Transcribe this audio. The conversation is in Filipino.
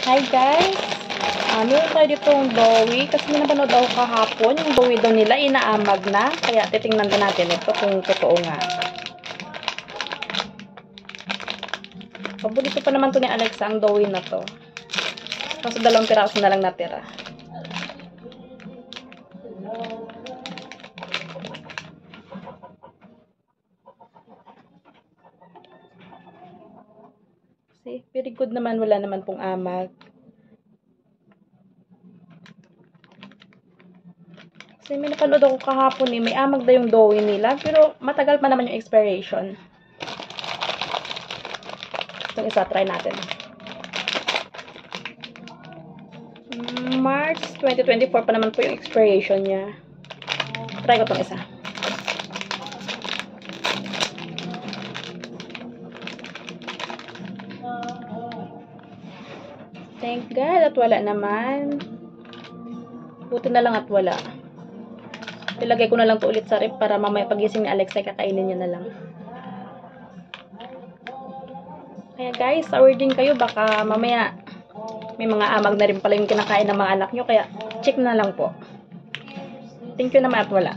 Hi guys! Meron tayo ditong dowi. Kasi may napanood ako kahapon. Yung dowi daw nila inaamag na. Kaya titingnan din natin ito kung totoo nga. Paborito pa naman to ni Alexa ang dowi na to. Kaso 2 piraso na lang natira. See, very good naman. Wala naman pong amag. Kasi may napanood ako kahapon may amag na yung dowi nila. Pero matagal pa naman yung expiration. Itong isa, try natin. March 2024 pa naman po yung expiration niya. Try ko itong isa. Thank God at wala naman. Buti na lang at wala. Ilagay ko na lang to ulit sa ref para mamaya pagising ni Alexa kakainin niya na lang. Kaya guys, aware din kayo baka mamaya may mga amag na rin pala yung kinakain ng mga anak nyo. Kaya check na lang po. Thank you naman at wala.